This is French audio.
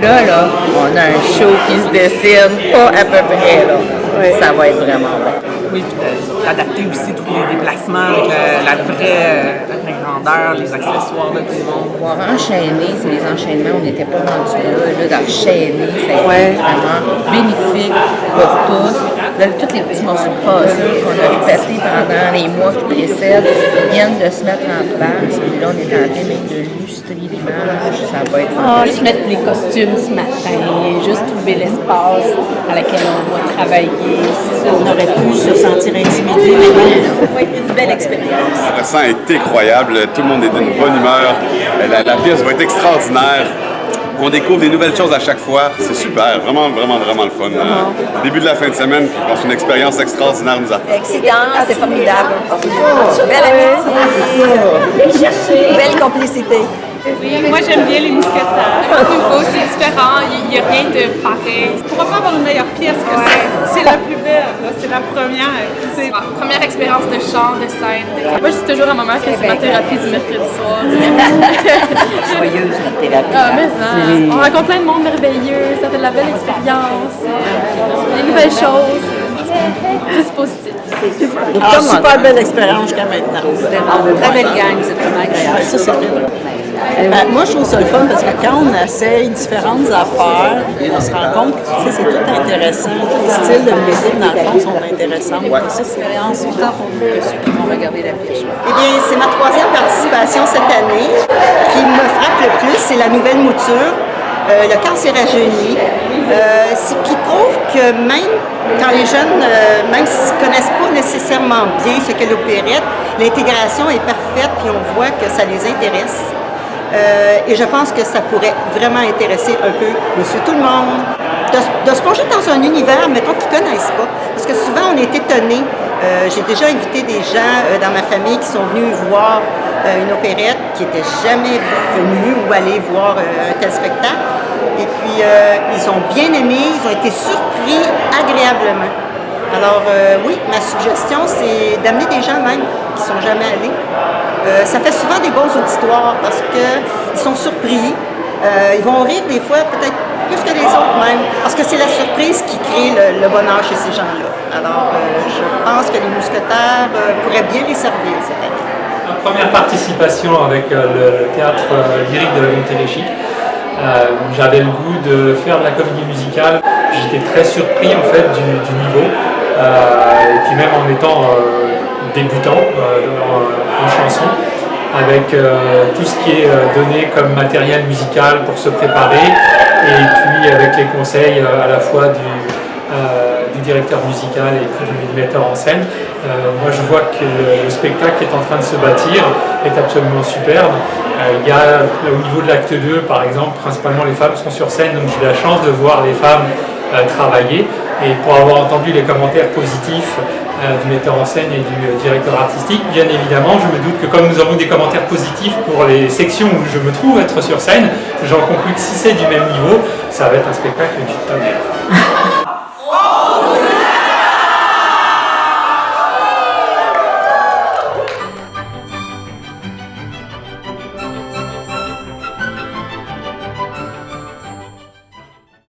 là, on a un show qui se dessine, pas à peu près, là. Oui. Ça va être vraiment bien. Oui, puis d'adapter aussi tous les déplacements avec la vraie grandeur, les accessoires de tout le monde. Pouvoir enchaîner, c'est les enchaînements, on n'était pas rendus là d'enchaîner, ça a été vraiment bénéfique pour tous. Là, tous les petits morceaux de passé qu'on a répétés pendant les mois qui précèdent viennent de se mettre en place, puis là, on est en train même de lustrer l'image, ça va être Juste mettre les costumes ce matin, juste trouver l'espace à laquelle on va travailler. On aurait pu se sentir intimidé, mais ça va être une belle expérience. Le ressent est incroyable, tout le monde est d'une bonne humeur, la pièce va être extraordinaire. On découvre des nouvelles choses à chaque fois. C'est super, vraiment, vraiment, vraiment le fun. Le début de la fin de semaine, puis je pense qu'une expérience extraordinaire nous attend. Excitant, c'est formidable. Belle amitié, belle complicité. Oui, moi j'aime bien les mousquetaires. Nouveau, c'est différent, il n'y a rien de pareil. On ne pourra pas avoir une meilleure pièce que ça. C'est la plus belle, c'est la première. C'est ma première expérience de chant, de scène. Moi je dis toujours à ma mère que c'est ma thérapie du mercredi soir. joyeuse, notre thérapie. Ah, mais ça, on rencontre plein de monde merveilleux, ça fait de la belle expérience, des nouvelles choses. C'est positif. Alors, super belle expérience jusqu'à maintenant. Très belle gang, c'est vraiment agréable. Ça, c'est vrai. Moi, je trouve ça le fun parce que quand on essaye différentes affaires, on se rend compte que c'est tout intéressant. Les styles de musique, dans le fond, sont intéressants. C'est une expérience autant pour nous que ceux qui vont regarder la pièce. Eh bien, c'est ma 3e participation cette année. Ce qui me frappe le plus, c'est la nouvelle mouture. Le cancer rajeuni, ce qui prouve que même quand les jeunes, même s'ils ne connaissent pas nécessairement bien ce qu'est l'opérette, l'intégration est parfaite puis on voit que ça les intéresse. Et je pense que ça pourrait vraiment intéresser un peu monsieur tout le monde. De se plonger dans un univers, mettons, qu'ils ne connaissent pas. Parce que souvent, on est étonnés. J'ai déjà invité des gens dans ma famille qui sont venus voir une opérette, qui n'étaient jamais venus ou aller voir un tel spectacle. Et puis, ils ont bien aimé, ils ont été surpris agréablement. Alors, oui, ma suggestion, c'est d'amener des gens même qui ne sont jamais allés. Ça fait souvent des bons auditoires parce qu'ils sont surpris. Ils vont rire des fois, peut-être plus que les autres même, parce que c'est la surprise qui crée le bonheur chez ces gens-là. Alors, je pense que les mousquetaires pourraient bien les servir cette année. Ma première participation avec le théâtre lyrique de la Montérégie. J'avais le goût de faire de la comédie musicale. J'étais très surpris en fait du niveau. Et puis même en étant débutant en chanson, avec tout ce qui est donné comme matériel musical pour se préparer, et puis avec les conseils à la fois du directeur musical et puis du metteur en scène. Moi je vois que le spectacle qui est en train de se bâtir est absolument superbe. Il y a au niveau de l'acte 2 par exemple, principalement les femmes sont sur scène, donc j'ai la chance de voir les femmes travailler, et pour avoir entendu les commentaires positifs du metteur en scène et du directeur artistique, bien évidemment je me doute que comme nous avons des commentaires positifs pour les sections où je me trouve être sur scène, j'en conclus que si c'est du même niveau, ça va être un spectacle du tonnerre.